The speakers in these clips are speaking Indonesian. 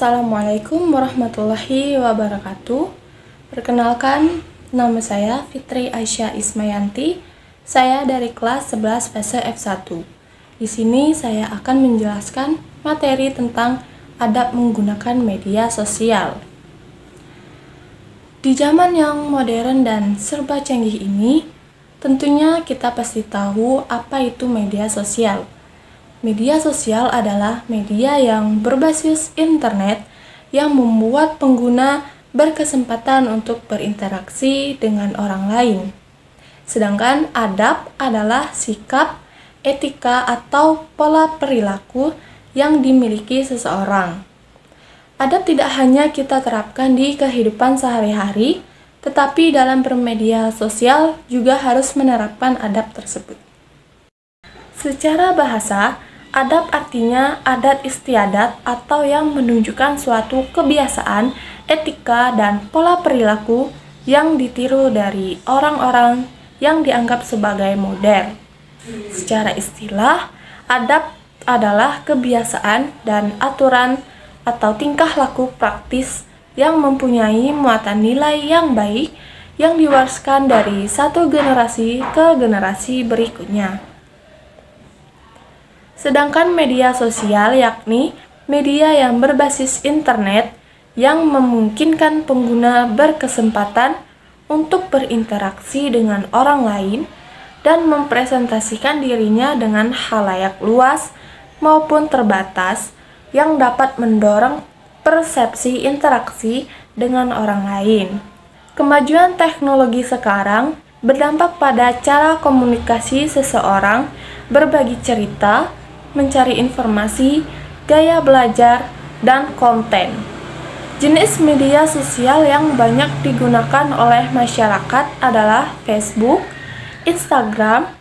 Assalamualaikum warahmatullahi wabarakatuh. Perkenalkan, nama saya Fitri Aisyah Ismayanti. Saya dari kelas 11 fase F1. Di sini saya akan menjelaskan materi tentang adab menggunakan media sosial. Di zaman yang modern dan serba canggih ini, tentunya kita pasti tahu apa itu media sosial. Media sosial adalah media yang berbasis internet yang membuat pengguna berkesempatan untuk berinteraksi dengan orang lain. Sedangkan adab adalah sikap, etika, atau pola perilaku yang dimiliki seseorang. Adab tidak hanya kita terapkan di kehidupan sehari-hari, tetapi dalam bermedia sosial juga harus menerapkan adab tersebut. Secara bahasa, adab artinya adat istiadat atau yang menunjukkan suatu kebiasaan, etika, dan pola perilaku yang ditiru dari orang-orang yang dianggap sebagai model. Secara istilah, adab adalah kebiasaan dan aturan atau tingkah laku praktis yang mempunyai muatan nilai yang baik yang diwariskan dari satu generasi ke generasi berikutnya. Sedangkan media sosial yakni media yang berbasis internet yang memungkinkan pengguna berkesempatan untuk berinteraksi dengan orang lain dan mempresentasikan dirinya dengan khalayak luas maupun terbatas yang dapat mendorong persepsi interaksi dengan orang lain. Kemajuan teknologi sekarang berdampak pada cara komunikasi seseorang, berbagi cerita, mencari informasi, gaya belajar, dan konten. Jenis media sosial yang banyak digunakan oleh masyarakat adalah Facebook, Instagram,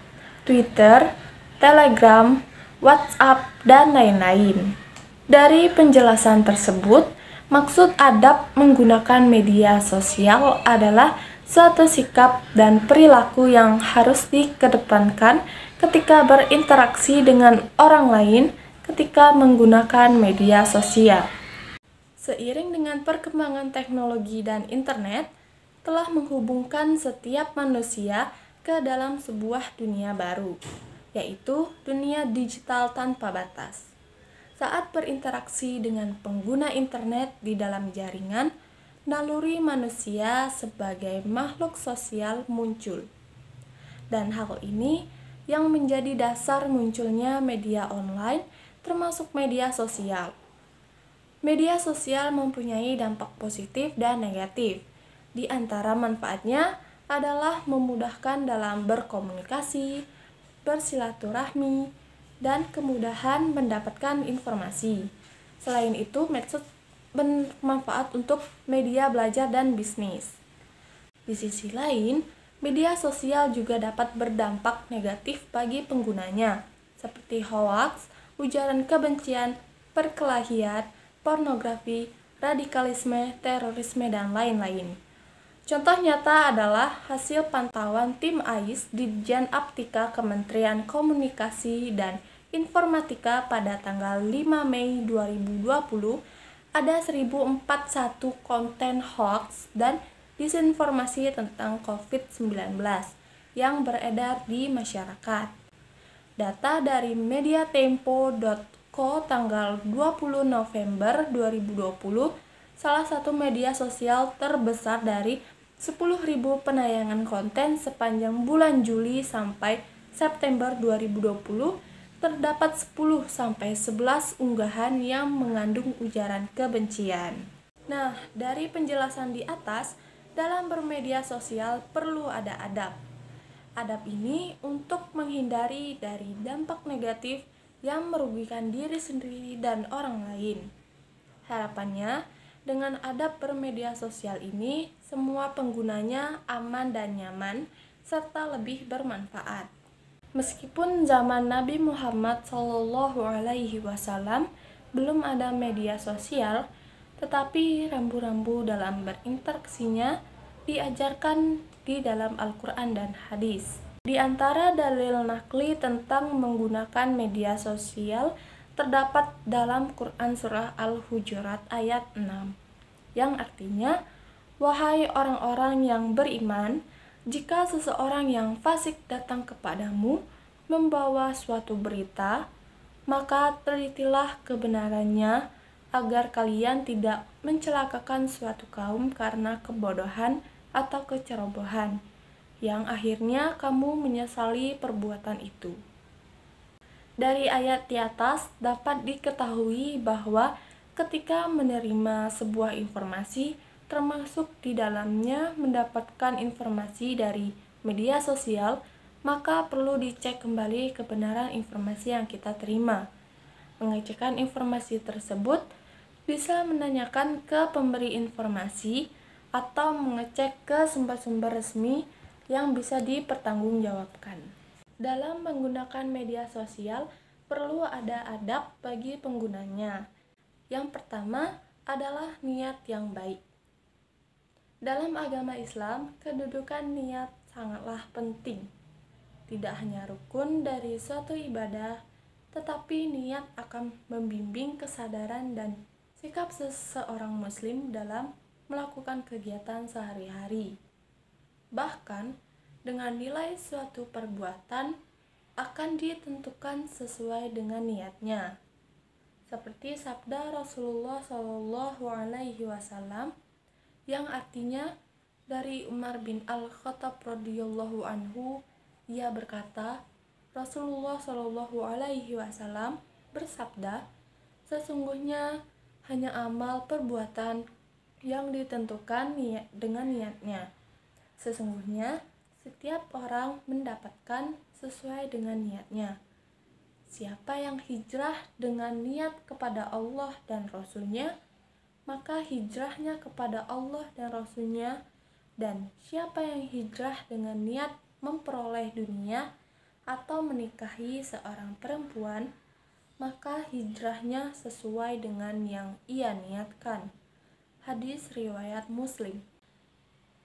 Twitter, Telegram, WhatsApp, dan lain-lain. Dari penjelasan tersebut, maksud adab menggunakan media sosial adalah suatu sikap dan perilaku yang harus dikedepankan ketika berinteraksi dengan orang lain ketika menggunakan media sosial. Seiring dengan perkembangan teknologi dan internet, telah menghubungkan setiap manusia ke dalam sebuah dunia baru, yaitu dunia digital tanpa batas. Saat berinteraksi dengan pengguna internet di dalam jaringan, naluri manusia sebagai makhluk sosial muncul. Dan hal ini yang menjadi dasar munculnya media online termasuk media sosial. Media sosial mempunyai dampak positif dan negatif. Di antara manfaatnya adalah memudahkan dalam berkomunikasi, bersilaturahmi, dan kemudahan mendapatkan informasi. Selain itu, medsos bermanfaat untuk media belajar dan bisnis. Di sisi lain, media sosial juga dapat berdampak negatif bagi penggunanya, seperti hoaks, ujaran kebencian, perkelahian, pornografi, radikalisme, terorisme, dan lain-lain. Contoh nyata adalah hasil pantauan tim AIS Ditjen Aptika Kementerian Komunikasi dan Informatika pada tanggal 5 Mei 2020, ada 1041 konten hoaks dan disinformasi tentang COVID-19 yang beredar di masyarakat. Data dari mediatempo.co tanggal 20 November 2020, salah satu media sosial terbesar dari 10.000 penayangan konten sepanjang bulan Juli sampai September 2020, terdapat 10-11 unggahan yang mengandung ujaran kebencian. Nah, dari penjelasan di atas, dalam bermedia sosial perlu ada adab. Adab ini untuk menghindari dari dampak negatif yang merugikan diri sendiri dan orang lain. Harapannya, dengan adab bermedia sosial ini, semua penggunanya aman dan nyaman, serta lebih bermanfaat. Meskipun zaman Nabi Muhammad SAW belum ada media sosial, tetapi rambu-rambu dalam berinteraksinya diajarkan di dalam Al-Quran dan hadis. Di antara dalil nakli tentang menggunakan media sosial terdapat dalam Quran Surah Al-Hujurat ayat 6, yang artinya, "Wahai orang-orang yang beriman, jika seseorang yang fasik datang kepadamu membawa suatu berita, maka telitilah kebenarannya agar kalian tidak mencelakakan suatu kaum karena kebodohan atau kecerobohan, yang akhirnya kamu menyesali perbuatan itu." Dari ayat di atas dapat diketahui bahwa ketika menerima sebuah informasi, termasuk di dalamnya mendapatkan informasi dari media sosial, maka perlu dicek kembali kebenaran informasi yang kita terima. Mengecekkan informasi tersebut bisa menanyakan ke pemberi informasi atau mengecek ke sumber-sumber resmi yang bisa dipertanggungjawabkan. Dalam menggunakan media sosial, perlu ada adab bagi penggunanya. Yang pertama adalah niat yang baik. Dalam agama Islam, kedudukan niat sangatlah penting. Tidak hanya rukun dari suatu ibadah, tetapi niat akan membimbing kesadaran dan sikap seseorang muslim dalam melakukan kegiatan sehari-hari. Bahkan, dengan nilai suatu perbuatan akan ditentukan sesuai dengan niatnya. Seperti sabda Rasulullah SAW yang artinya dari Umar bin Al-Khattab radhiyallahu anhu, ia berkata, Rasulullah SAW bersabda, "Sesungguhnya hanya amal perbuatan yang ditentukan dengan niatnya. Sesungguhnya setiap orang mendapatkan sesuai dengan niatnya. Siapa yang hijrah dengan niat kepada Allah dan Rasul-Nya, maka hijrahnya kepada Allah dan Rasul-Nya, dan siapa yang hijrah dengan niat memperoleh dunia atau menikahi seorang perempuan, maka hijrahnya sesuai dengan yang ia niatkan." Hadis riwayat Muslim.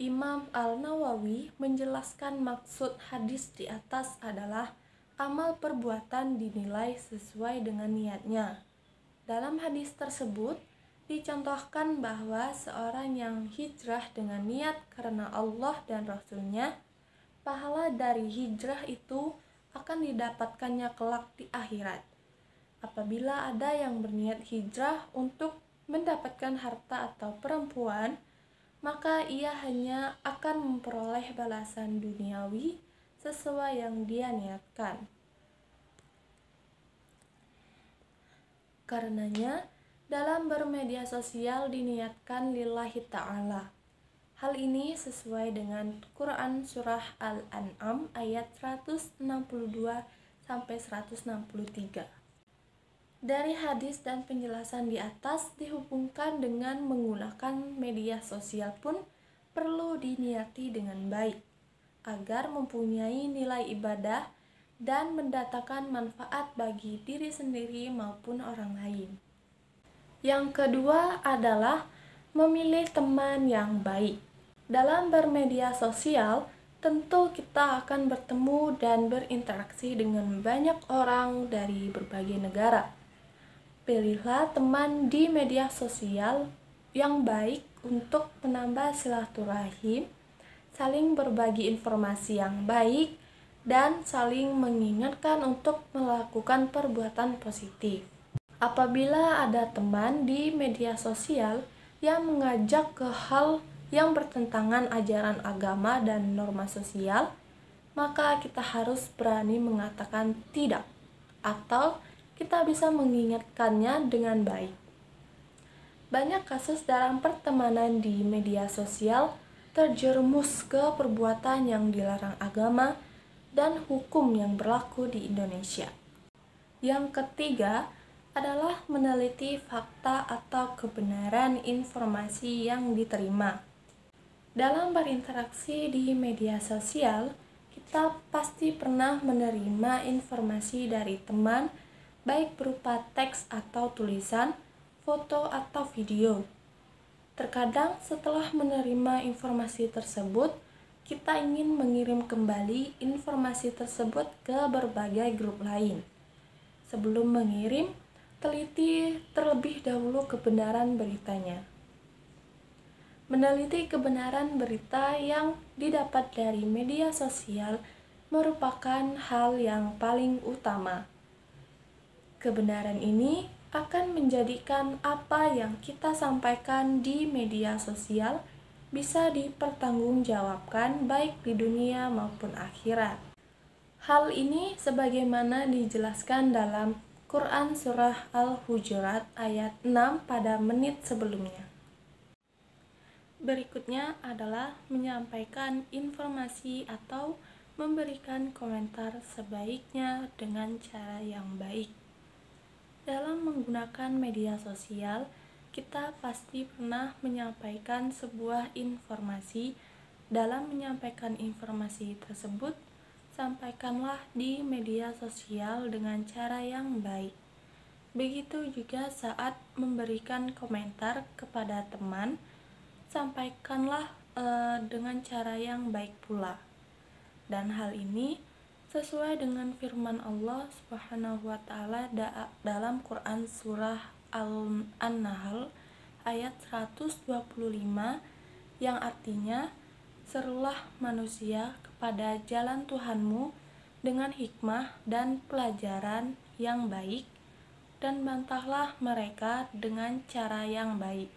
Imam Al-Nawawi menjelaskan maksud hadis di atas adalah amal perbuatan dinilai sesuai dengan niatnya. Dalam hadis tersebut dicontohkan bahwa seorang yang hijrah dengan niat karena Allah dan Rasul-Nya, pahala dari hijrah itu akan didapatkannya kelak di akhirat. Apabila ada yang berniat hijrah untuk mendapatkan harta atau perempuan, maka ia hanya akan memperoleh balasan duniawi sesuai yang dia niatkan. Karenanya, dalam bermedia sosial diniatkan lillahi ta'ala. Hal ini sesuai dengan Quran Surah Al-An'am ayat 162-163. Dari hadis dan penjelasan di atas dihubungkan dengan menggunakan media sosial pun perlu diniati dengan baik, agar mempunyai nilai ibadah dan mendatangkan manfaat bagi diri sendiri maupun orang lain. Yang kedua adalah memilih teman yang baik. Dalam bermedia sosial, tentu kita akan bertemu dan berinteraksi dengan banyak orang dari berbagai negara. Pilihlah teman di media sosial yang baik untuk menambah silaturahim, saling berbagi informasi yang baik, dan saling mengingatkan untuk melakukan perbuatan positif. Apabila ada teman di media sosial yang mengajak ke hal yang bertentangan ajaran agama dan norma sosial, maka kita harus berani mengatakan tidak, atau kita bisa mengingatkannya dengan baik. Banyak kasus dalam pertemanan di media sosial terjerumus ke perbuatan yang dilarang agama dan hukum yang berlaku di Indonesia. Yang ketiga adalah meneliti fakta atau kebenaran informasi yang diterima. Dalam berinteraksi di media sosial, kita pasti pernah menerima informasi dari teman, baik berupa teks atau tulisan, foto atau video. Terkadang setelah menerima informasi tersebut, kita ingin mengirim kembali informasi tersebut ke berbagai grup lain. Sebelum mengirim, teliti terlebih dahulu kebenaran beritanya. Meneliti kebenaran berita yang didapat dari media sosial merupakan hal yang paling utama. Kebenaran ini akan menjadikan apa yang kita sampaikan di media sosial bisa dipertanggungjawabkan baik di dunia maupun akhirat. Hal ini sebagaimana dijelaskan dalam Quran Surah Al-Hujurat ayat 6 pada menit sebelumnya. Berikutnya adalah menyampaikan informasi atau memberikan komentar sebaiknya dengan cara yang baik. Dalam menggunakan media sosial, kita pasti pernah menyampaikan sebuah informasi. Dalam menyampaikan informasi tersebut, sampaikanlah di media sosial dengan cara yang baik. Begitu juga saat memberikan komentar kepada teman, sampaikanlah dengan cara yang baik pula. Dan hal ini sesuai dengan firman Allah Subhanahu wa taala dalam Quran surah An-Nahl ayat 125 yang artinya, serulah manusia kepada jalan Tuhanmu dengan hikmah dan pelajaran yang baik, dan bantahlah mereka dengan cara yang baik.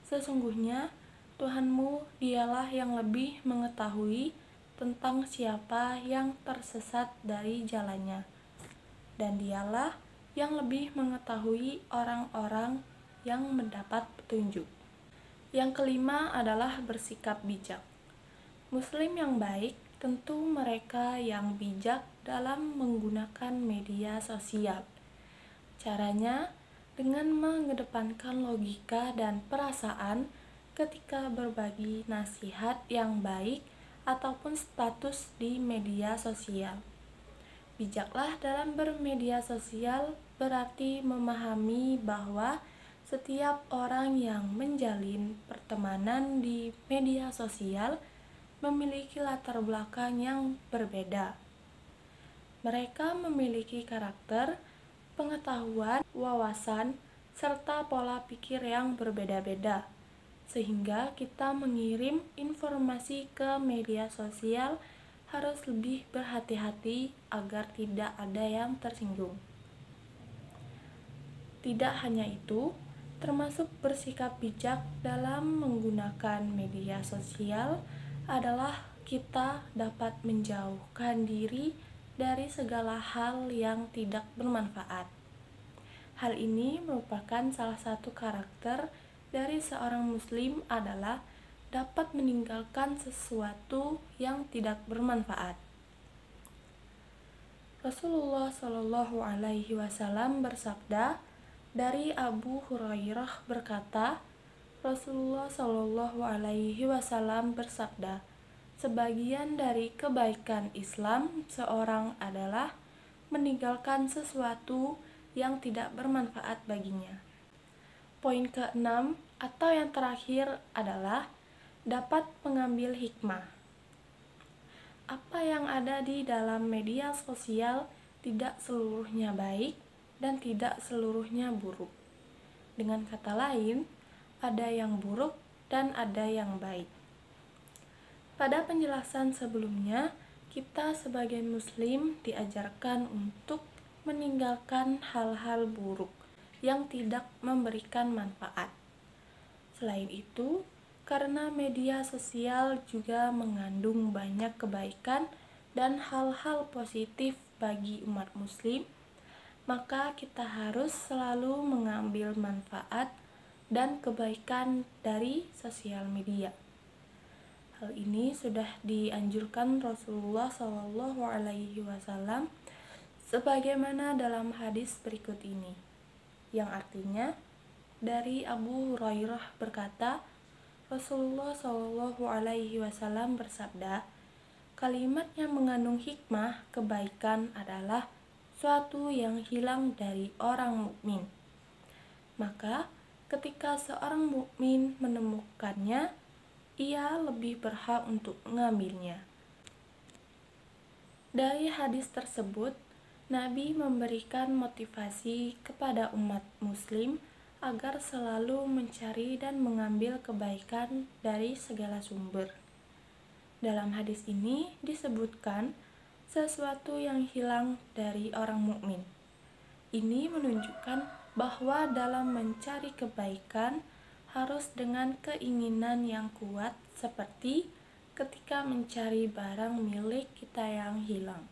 Sesungguhnya Tuhanmu dialah yang lebih mengetahui tentang siapa yang tersesat dari jalannya, dan dialah yang lebih mengetahui orang-orang yang mendapat petunjuk. Yang kelima adalah bersikap bijak. Muslim yang baik tentu mereka yang bijak dalam menggunakan media sosial. Caranya dengan mengedepankan logika dan perasaan ketika berbagi nasihat yang baik ataupun status di media sosial. Bijaklah dalam bermedia sosial berarti memahami bahwa setiap orang yang menjalin pertemanan di media sosial memiliki latar belakang yang berbeda. Mereka memiliki karakter, pengetahuan, wawasan, serta pola pikir yang berbeda-beda, sehingga kita mengirim informasi ke media sosial harus lebih berhati-hati agar tidak ada yang tersinggung. Tidak hanya itu, termasuk bersikap bijak dalam menggunakan media sosial adalah kita dapat menjauhkan diri dari segala hal yang tidak bermanfaat. Hal ini merupakan salah satu karakter dari seorang muslim adalah dapat meninggalkan sesuatu yang tidak bermanfaat. Rasulullah Shallallahu Alaihi Wasallam bersabda, dari Abu Hurairah berkata, Rasulullah Shallallahu Alaihi Wasallam bersabda, sebagian dari kebaikan Islam seorang adalah meninggalkan sesuatu yang tidak bermanfaat baginya. Poin ke-6 atau yang terakhir adalah dapat mengambil hikmah. Apa yang ada di dalam media sosial tidak seluruhnya baik dan tidak seluruhnya buruk. Dengan kata lain, ada yang buruk dan ada yang baik. Pada penjelasan sebelumnya, kita sebagai muslim diajarkan untuk meninggalkan hal-hal buruk yang tidak memberikan manfaat. Selain itu, karena media sosial juga mengandung banyak kebaikan dan hal-hal positif bagi umat muslim, maka kita harus selalu mengambil manfaat dan kebaikan dari sosial media. Hal ini sudah dianjurkan Rasulullah Shallallahu Alaihi Wasallam sebagaimana dalam hadis berikut ini, yang artinya dari Abu Hurairah berkata, Rasulullah Shallallahu Alaihi Wasallam bersabda, kalimat yang mengandung hikmah kebaikan adalah suatu yang hilang dari orang mukmin. Maka ketika seorang mukmin menemukannya, ia lebih berhak untuk mengambilnya. Dari hadis tersebut, Nabi memberikan motivasi kepada umat Muslim agar selalu mencari dan mengambil kebaikan dari segala sumber. Dalam hadis ini disebutkan sesuatu yang hilang dari orang mukmin. Ini menunjukkan bahwa dalam mencari kebaikan harus dengan keinginan yang kuat, seperti ketika mencari barang milik kita yang hilang.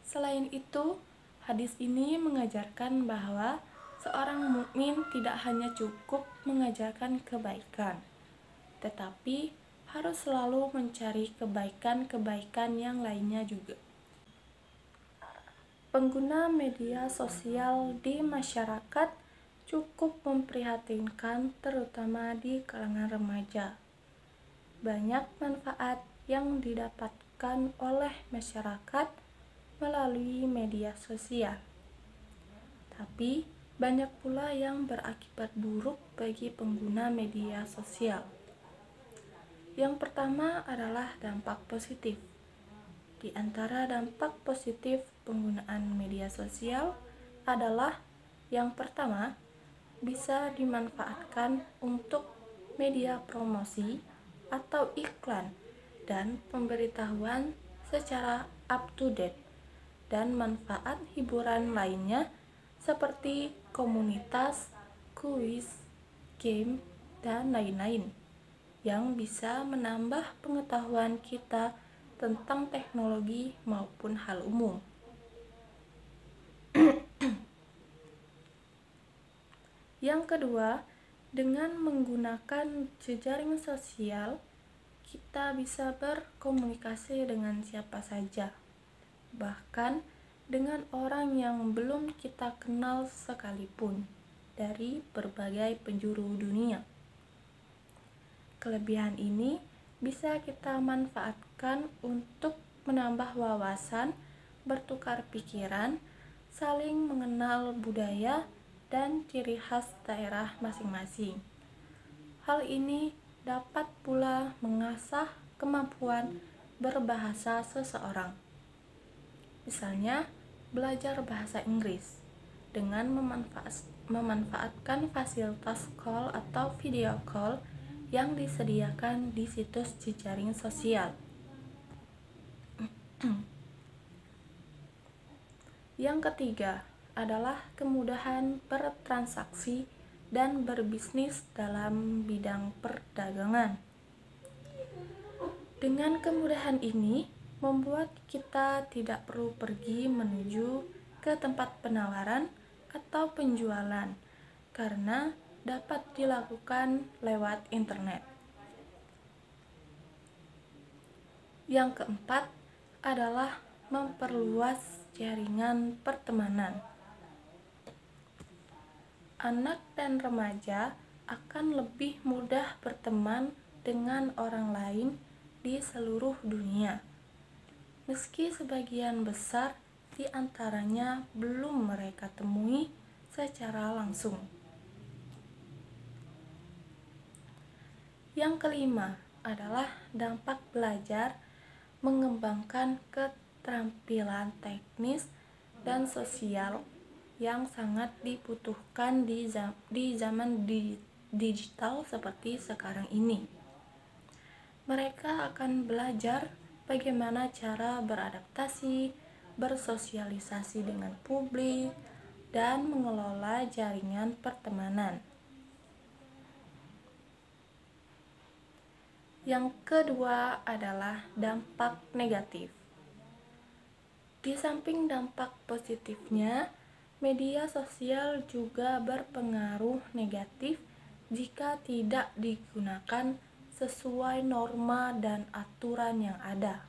Selain itu, hadis ini mengajarkan bahwa seorang mukmin tidak hanya cukup mengajarkan kebaikan, tetapi harus selalu mencari kebaikan-kebaikan yang lainnya juga. Pengguna media sosial di masyarakat cukup memprihatinkan, terutama di kalangan remaja. Banyak manfaat yang didapatkan oleh masyarakat melalui media sosial, tapi banyak pula yang berakibat buruk bagi pengguna media sosial. Yang pertama adalah dampak positif. Di antara dampak positif penggunaan media sosial adalah yang pertama, bisa dimanfaatkan untuk media promosi atau iklan dan pemberitahuan secara up to date, dan manfaat hiburan lainnya seperti komunitas, kuis, game, dan lain-lain yang bisa menambah pengetahuan kita tentang teknologi maupun hal umum. Yang kedua, dengan menggunakan jejaring sosial, kita bisa berkomunikasi dengan siapa saja, bahkan dengan orang yang belum kita kenal sekalipun, dari berbagai penjuru dunia. Kelebihan ini bisa kita manfaatkan untuk menambah wawasan, bertukar pikiran, saling mengenal budaya dan ciri khas daerah masing-masing. Hal ini dapat pula mengasah kemampuan berbahasa seseorang. Misalnya, belajar bahasa Inggris dengan memanfaatkan fasilitas call atau video call yang disediakan di situs jejaring sosial. Yang ketiga adalah kemudahan bertransaksi dan berbisnis dalam bidang perdagangan. Dengan kemudahan ini, membuat kita tidak perlu pergi menuju ke tempat penawaran atau penjualan, karena dapat dilakukan lewat internet. Yang keempat adalah memperluas jaringan pertemanan. Anak dan remaja akan lebih mudah berteman dengan orang lain di seluruh dunia, meski sebagian besar di antaranya belum mereka temui secara langsung. Yang kelima adalah dampak belajar mengembangkan keterampilan teknis dan sosial yang sangat dibutuhkan di zaman digital seperti sekarang ini. Mereka akan belajar bagaimana cara beradaptasi, bersosialisasi dengan publik, dan mengelola jaringan pertemanan. Yang kedua adalah dampak negatif. Di samping dampak positifnya, media sosial juga berpengaruh negatif jika tidak digunakan sesuai norma dan aturan yang ada.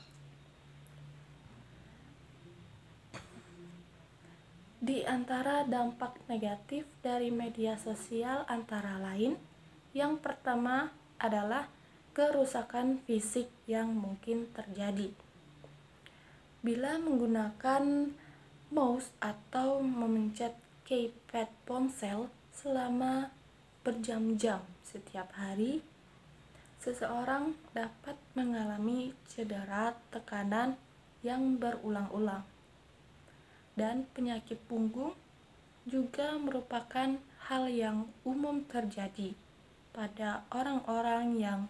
Di antara dampak negatif dari media sosial antara lain, yang pertama adalah kerusakan fisik yang mungkin terjadi. Bila menggunakan mouse atau memencet keypad ponsel selama berjam-jam setiap hari, seseorang dapat mengalami cedera tekanan yang berulang-ulang. dan penyakit punggung juga merupakan hal yang umum terjadi pada orang-orang yang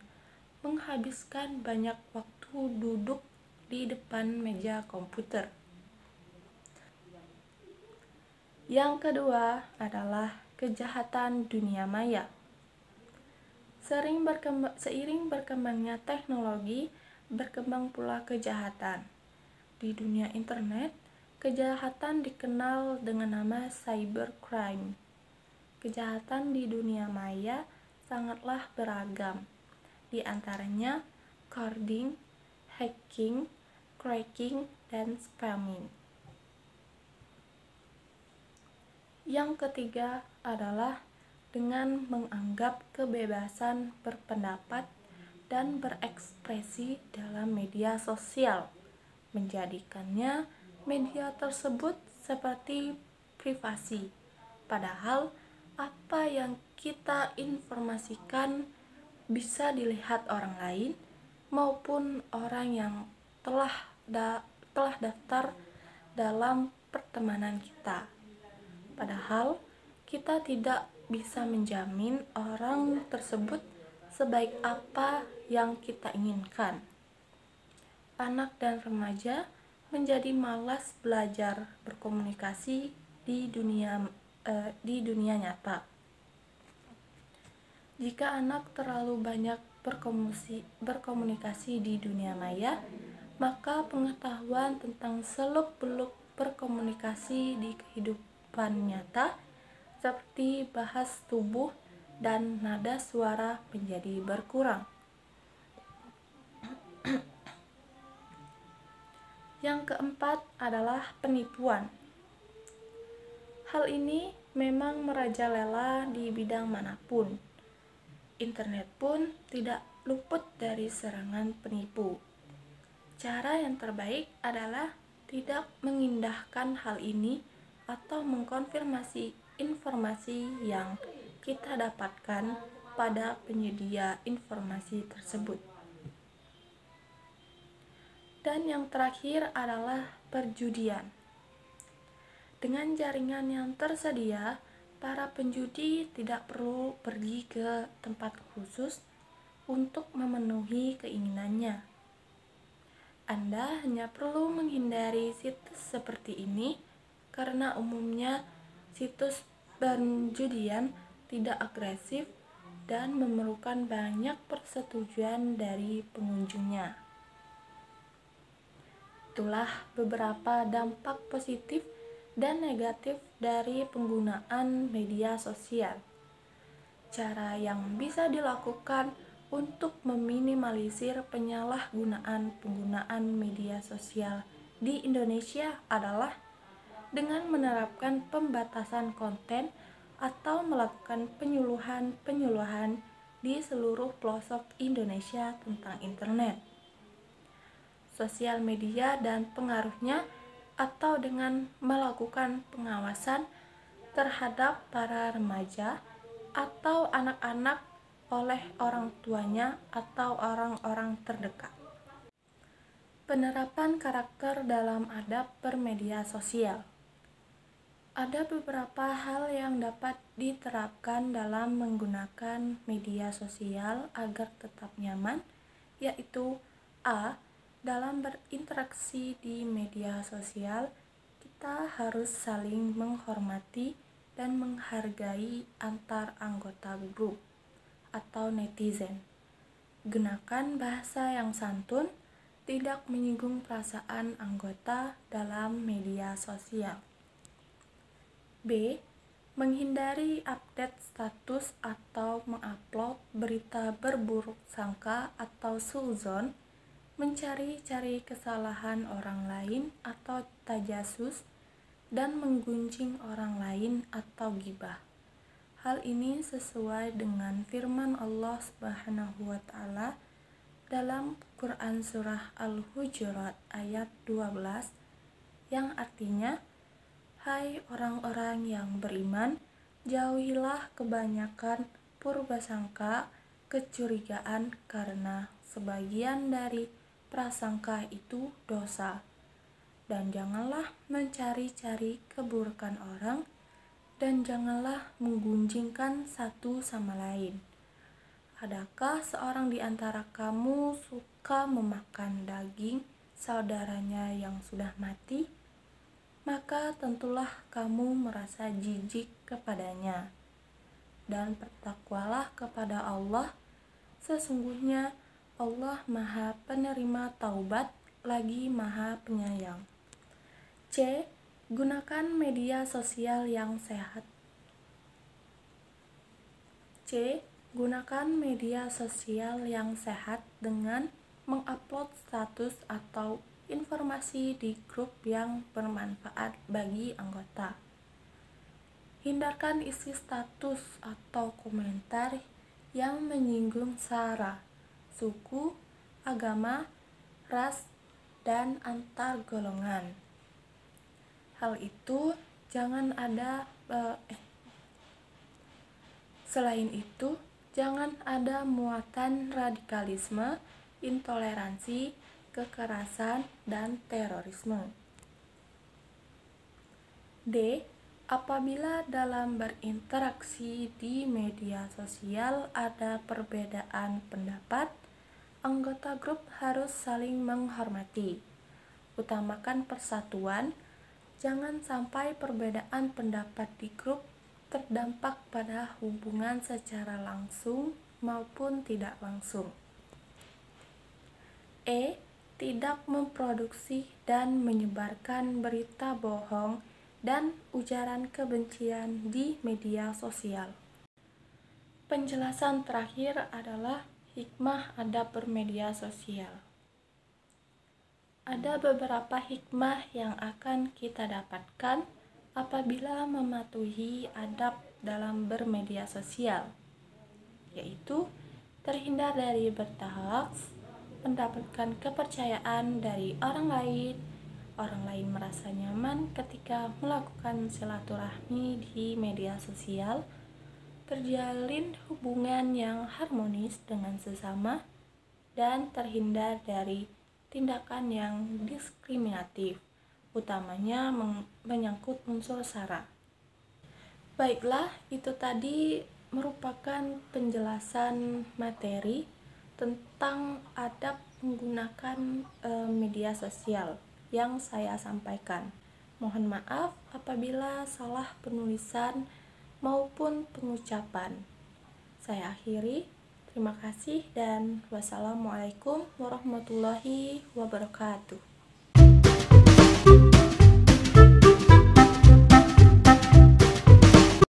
menghabiskan banyak waktu duduk di depan meja komputer. Yang kedua adalah kejahatan dunia maya. Seiring berkembangnya teknologi, berkembang pula kejahatan. Di dunia internet, kejahatan dikenal dengan nama cybercrime. Kejahatan di dunia maya sangatlah beragam. Di antaranya coding, hacking, cracking, dan spamming. Yang ketiga adalah dengan menganggap kebebasan berpendapat dan berekspresi dalam media sosial, menjadikannya media tersebut seperti privasi. Padahal apa yang kita informasikan bisa dilihat orang lain maupun orang yang telah daftar dalam pertemanan kita. Padahal kita tidak bisa menjamin orang tersebut sebaik apa yang kita inginkan. Anak dan remaja menjadi malas belajar berkomunikasi di dunia nyata. Jika anak terlalu banyak berkomunikasi di dunia maya, maka pengetahuan tentang seluk-beluk berkomunikasi di kehidupan nyata seperti bahas tubuh dan nada suara menjadi berkurang. Yang keempat adalah penipuan. Hal ini memang merajalela di bidang manapun. Internet pun tidak luput dari serangan penipu. Cara yang terbaik adalah tidak mengindahkan hal ini atau mengkonfirmasi informasi yang kita dapatkan pada penyedia informasi tersebut. Dan yang terakhir adalah perjudian. Dengan jaringan yang tersedia, para penjudi tidak perlu pergi ke tempat khusus untuk memenuhi keinginannya. Anda hanya perlu menghindari situs seperti ini karena umumnya situs perjudian tidak agresif dan memerlukan banyak persetujuan dari pengunjungnya. Itulah beberapa dampak positif dan negatif dari penggunaan media sosial. Cara yang bisa dilakukan untuk meminimalisir penyalahgunaan penggunaan media sosial di Indonesia adalah dengan menerapkan pembatasan konten atau melakukan penyuluhan di seluruh pelosok Indonesia tentang internet, sosial media dan pengaruhnya, atau dengan melakukan pengawasan terhadap para remaja atau anak-anak oleh orang tuanya atau orang-orang terdekat. Penerapan karakter dalam adab bermedia sosial. Ada beberapa hal yang dapat diterapkan dalam menggunakan media sosial agar tetap nyaman, yaitu A. Dalam berinteraksi di media sosial, kita harus saling menghormati dan menghargai antar anggota grup atau netizen. Gunakan bahasa yang santun, tidak menyinggung perasaan anggota dalam media sosial. B. Menghindari update status atau mengupload berita berburuk sangka atau suudzon, mencari-cari kesalahan orang lain atau tajasus, dan menggunjing orang lain atau gibah. Hal ini sesuai dengan firman Allah Subhanahu wa Ta'ala dalam Quran surah Al-Hujurat ayat 12 yang artinya, "Hai orang-orang yang beriman, jauhilah kebanyakan purbasangka, kecurigaan, karena sebagian dari prasangka itu dosa, dan janganlah mencari-cari keburukan orang, dan janganlah menggunjingkan satu sama lain. Adakah seorang di antara kamu suka memakan daging saudaranya yang sudah mati? Maka tentulah kamu merasa jijik kepadanya. Dan bertakwalah kepada Allah, sesungguhnya Allah Maha Penerima Taubat lagi Maha Penyayang. C. Gunakan media sosial yang sehat. C. Gunakan media sosial yang sehat dengan mengupload status atau informasi di grup yang bermanfaat bagi anggota. Hindarkan isi status atau komentar yang menyinggung sara, suku, agama, ras, dan antar golongan. Hal itu Selain itu, jangan ada muatan radikalisme, intoleransi, kekerasan, dan terorisme. D. Apabila dalam berinteraksi di media sosial ada perbedaan pendapat, anggota grup harus saling menghormati. Utamakan persatuan. Jangan sampai perbedaan pendapat di grup terdampak pada hubungan secara langsung maupun tidak langsung. E. Tidak memproduksi dan menyebarkan berita bohong dan ujaran kebencian di media sosial. Penjelasan terakhir adalah hikmah adab bermedia sosial. Ada beberapa hikmah yang akan kita dapatkan apabila mematuhi adab dalam bermedia sosial, yaitu terhindar dari berita hoax, mendapatkan kepercayaan dari orang lain merasa nyaman ketika melakukan silaturahmi di media sosial, terjalin hubungan yang harmonis dengan sesama, dan terhindar dari tindakan yang diskriminatif, utamanya menyangkut unsur sara. Baiklah, itu tadi merupakan penjelasan materi tentang adab menggunakan media sosial yang saya sampaikan. Mohon maaf apabila salah penulisan maupun pengucapan. Saya akhiri. Terima kasih dan wassalamualaikum warahmatullahi wabarakatuh.